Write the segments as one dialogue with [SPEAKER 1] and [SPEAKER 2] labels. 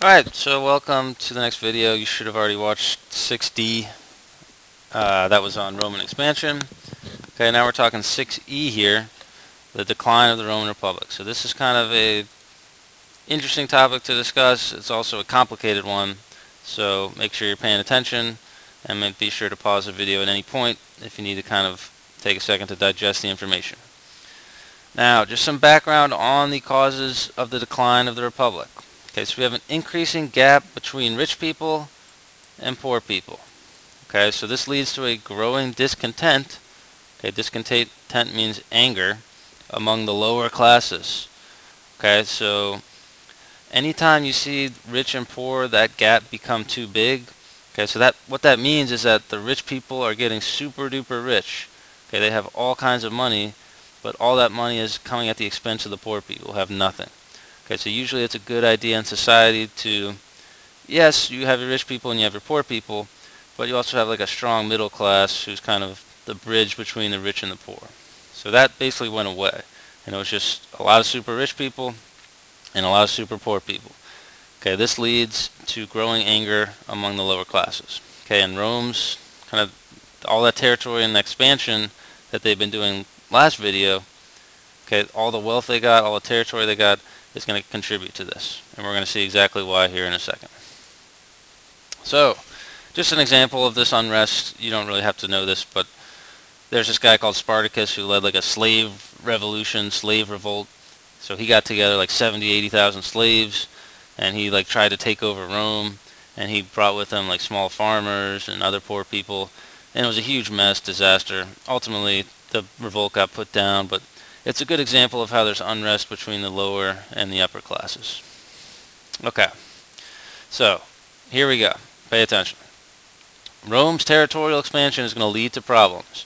[SPEAKER 1] Alright, so welcome to the next video. You should have already watched 6D. That was on Roman expansion. Okay, now we're talking 6E here, the decline of the Roman Republic. So this is kind of a interesting topic to discuss. It's also a complicated one, so make sure you're paying attention and be sure to pause the video at any point if you need to kind of take a second to digest the information. Now, just some background on the causes of the decline of the Republic. Okay, so we have an increasing gap between rich people and poor people. Okay, so this leads to a growing discontent. Okay, discontent means anger among the lower classes. Okay, so anytime you see rich and poor, that gap become too big. Okay, so what that means is that the rich people are getting super duper rich. Okay, they have all kinds of money, but all that money is coming at the expense of the poor people who have nothing. Okay, so usually it's a good idea in society to, yes, you have your rich people and you have your poor people, but you also have like a strong middle class who's kind of the bridge between the rich and the poor. So that basically went away, and it was just a lot of super rich people and a lot of super poor people. Okay, this leads to growing anger among the lower classes. Okay, and Rome's kind of all that territory and expansion that they've been doing last video, okay, all the wealth they got, all the territory they got, is going to contribute to this, and we're going to see exactly why here in a second. So, just an example of this unrest. You don't really have to know this, but there's this guy called Spartacus who led like a slave revolution, slave revolt. So he got together like 80,000 slaves, and he like tried to take over Rome, and he brought with him like small farmers and other poor people, and it was a huge mess, disaster. Ultimately, the revolt got put down, but it's a good example of how there's unrest between the lower and the upper classes. Okay, so here we go. Pay attention. Rome's territorial expansion is going to lead to problems.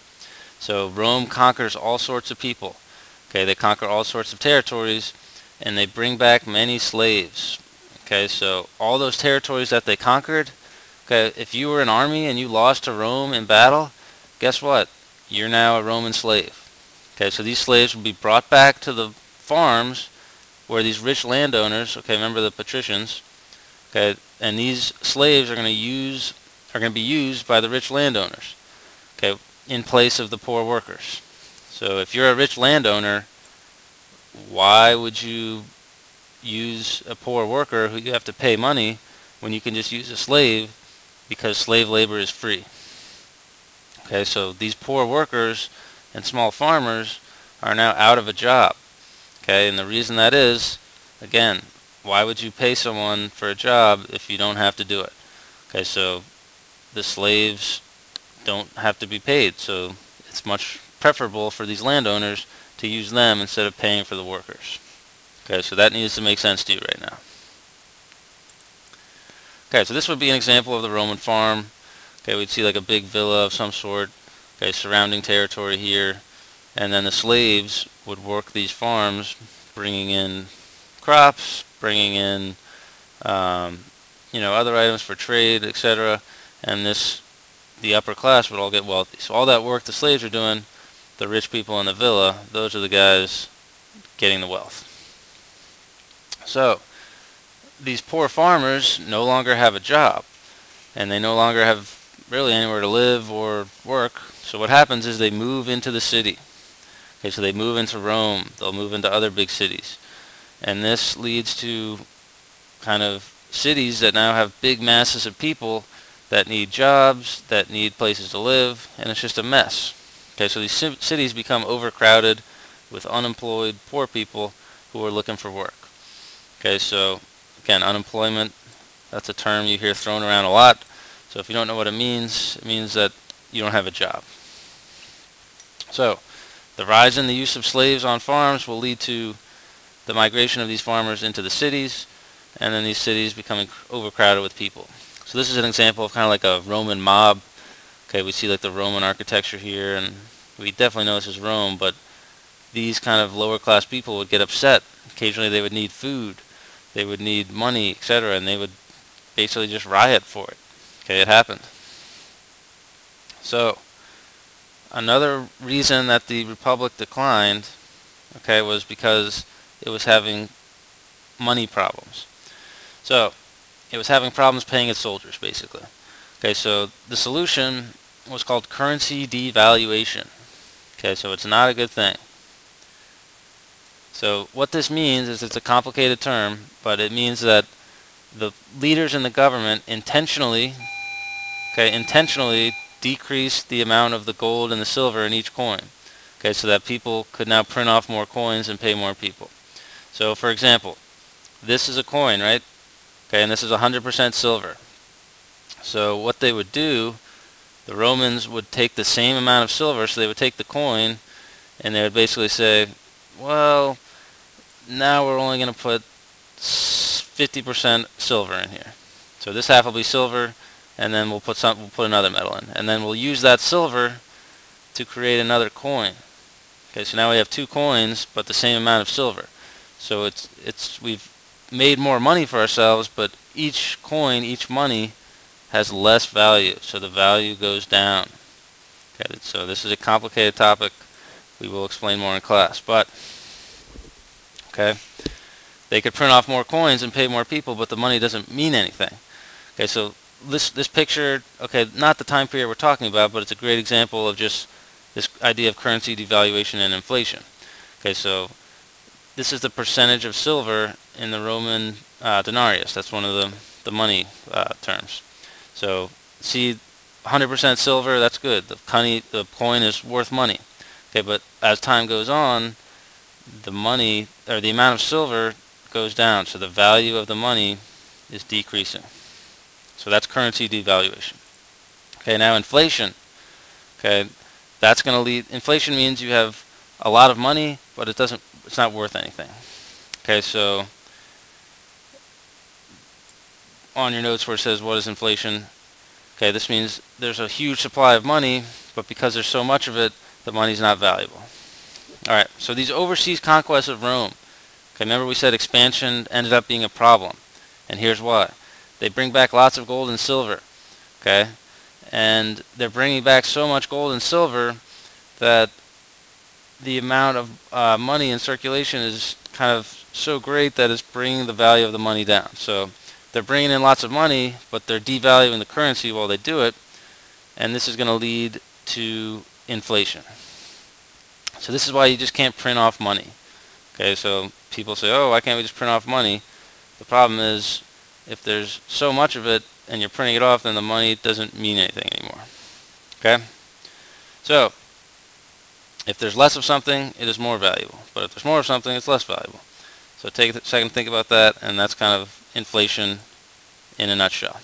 [SPEAKER 1] So Rome conquers all sorts of people. Okay, they conquer all sorts of territories, and they bring back many slaves. Okay, so all those territories that they conquered, okay, if you were an army and you lost to Rome in battle, guess what? You're now a Roman slave. Okay, so these slaves will be brought back to the farms where these rich landowners, okay, remember the patricians, okay, and these slaves are going to be used by the rich landowners, okay, in place of the poor workers. So if you're a rich landowner, why would you use a poor worker who you have to pay money when you can just use a slave, because slave labor is free? Okay, so these poor workers and small farmers are now out of a job. Okay, and the reason that is, again, why would you pay someone for a job if you don't have to do it? Okay, so the slaves don't have to be paid, so it's much preferable for these landowners to use them instead of paying for the workers. Okay, so that needs to make sense to you right now. Okay, so this would be an example of the Roman farm. Okay, we'd see like a big villa of some sort, okay, surrounding territory here, and then the slaves would work these farms, bringing in crops, bringing in other items for trade, etc., and the upper class would all get wealthy. So all that work the slaves are doing, the rich people in the villa, those are the guys getting the wealth. So these poor farmers no longer have a job, and they no longer have really anywhere to live or work. So what happens is they move into the city. Okay, so they move into Rome, they'll move into other big cities, and this leads to kind of cities that now have big masses of people that need jobs, that need places to live, and it's just a mess. Okay, so these cities become overcrowded with unemployed poor people who are looking for work. Okay, so again, unemployment, that's a term you hear thrown around a lot. So if you don't know what it means that you don't have a job. So the rise in the use of slaves on farms will lead to the migration of these farmers into the cities, and then these cities becoming overcrowded with people. So this is an example of kind of like a Roman mob. Okay, we see like the Roman architecture here, and we definitely know this is Rome, but these kind of lower class people would get upset. Occasionally they would need food, they would need money, etc., and they would basically just riot for it. Okay, it happened. So another reason that the Republic declined, okay, was because it was having money problems. So it was having problems paying its soldiers, basically. Okay, so the solution was called currency devaluation. Okay, so it's not a good thing. So what this means is, it's a complicated term, but it means that the leaders in the government intentionally decreased the amount of the gold and the silver in each coin. Okay, so that people could now print off more coins and pay more people. So for example, this is a coin, right? Okay, and this is 100% silver. So what they would do, the Romans would take the same amount of silver, so they would take the coin and they would basically say, well, now we're only going to put 50% silver in here. So this half will be silver, and then we'll put another metal in, and then we'll use that silver to create another coin. Okay, so now we have two coins, but the same amount of silver. So we've made more money for ourselves, but each coin, each money, has less value, so the value goes down. Okay, so this is a complicated topic. We will explain more in class, but okay, they could print off more coins and pay more people, but the money doesn't mean anything. Okay, so this picture, okay, not the time period we're talking about, but it's a great example of just this idea of currency devaluation and inflation. Okay, so this is the percentage of silver in the Roman denarius. That's one of the money terms. So see, 100% silver, that's good. The coin is worth money. Okay, but as time goes on, the money, or the amount of silver, goes down. So the value of the money is decreasing. So that's currency devaluation. Okay, now inflation. Okay, that's going to lead. Inflation means you have a lot of money, but it's not worth anything. Okay, so on your notes where it says what is inflation, okay, this means there's a huge supply of money, but because there's so much of it, the money's not valuable. Alright, so these overseas conquests of Rome, okay, remember we said expansion ended up being a problem, and here's why. They bring back lots of gold and silver, okay, and they're bringing back so much gold and silver that the amount of money in circulation is kind of so great that it's bringing the value of the money down. So they're bringing in lots of money, but they're devaluing the currency while they do it, and this is going to lead to inflation. So this is why you just can't print off money. Okay, so people say, oh, why can't we just print off money? The problem is, if there's so much of it and you're printing it off, then the money doesn't mean anything anymore. Okay? So if there's less of something, it is more valuable. But if there's more of something, it's less valuable. So take a second to think about that, and that's kind of inflation in a nutshell.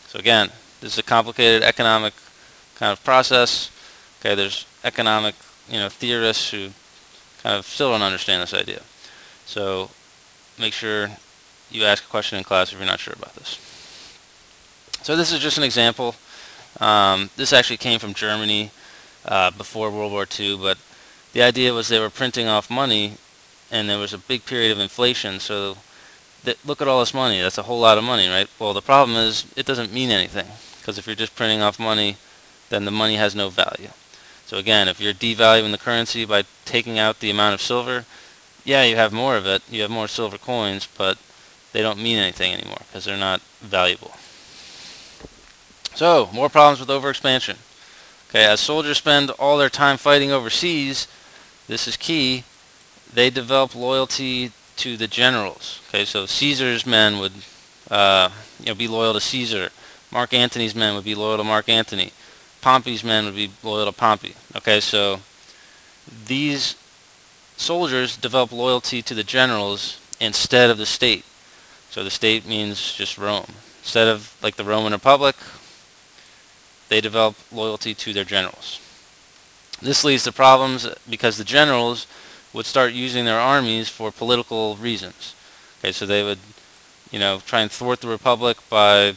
[SPEAKER 1] So again, this is a complicated economic kind of process. Okay, there's economic, theorists who kind of still don't understand this idea. So make sure you ask a question in class if you're not sure about this. So this is just an example. This actually came from Germany before World War II, but the idea was they were printing off money, and there was a big period of inflation, so look at all this money. That's a whole lot of money, right? Well, the problem is it doesn't mean anything, because if you're just printing off money, then the money has no value. So again, if you're devaluing the currency by taking out the amount of silver, yeah, you have more of it, you have more silver coins, but they don't mean anything anymore because they're not valuable. So, more problems with overexpansion. Okay, as soldiers spend all their time fighting overseas, this is key, they develop loyalty to the generals. Okay, so Caesar's men would be loyal to Caesar. Mark Antony's men would be loyal to Mark Antony. Pompey's men would be loyal to Pompey. Okay, so these soldiers develop loyalty to the generals instead of the state. So the state means just Rome. Instead of like the Roman Republic, they develop loyalty to their generals. This leads to problems because the generals would start using their armies for political reasons. Okay, so they would, try and thwart the Republic by,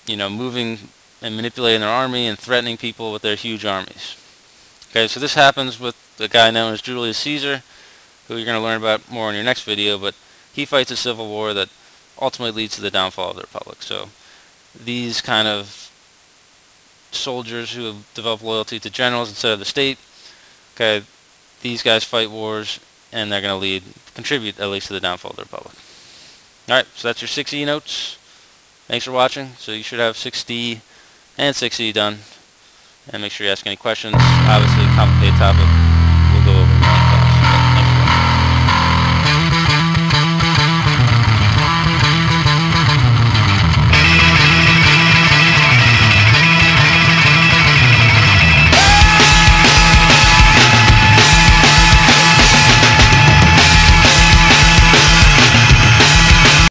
[SPEAKER 1] moving and manipulating their army and threatening people with their huge armies. Okay, so this happens with the guy known as Julius Caesar, who you're going to learn about more in your next video, but he fights a civil war that ultimately leads to the downfall of the Republic. So these kind of soldiers who have developed loyalty to generals instead of the state, okay, these guys fight wars, and they're going to contribute at least to the downfall of the Republic. Alright, so that's your 6E notes. Thanks for watching. So you should have 6D and 6E done. And make sure you ask any questions. Obviously, complicated topic.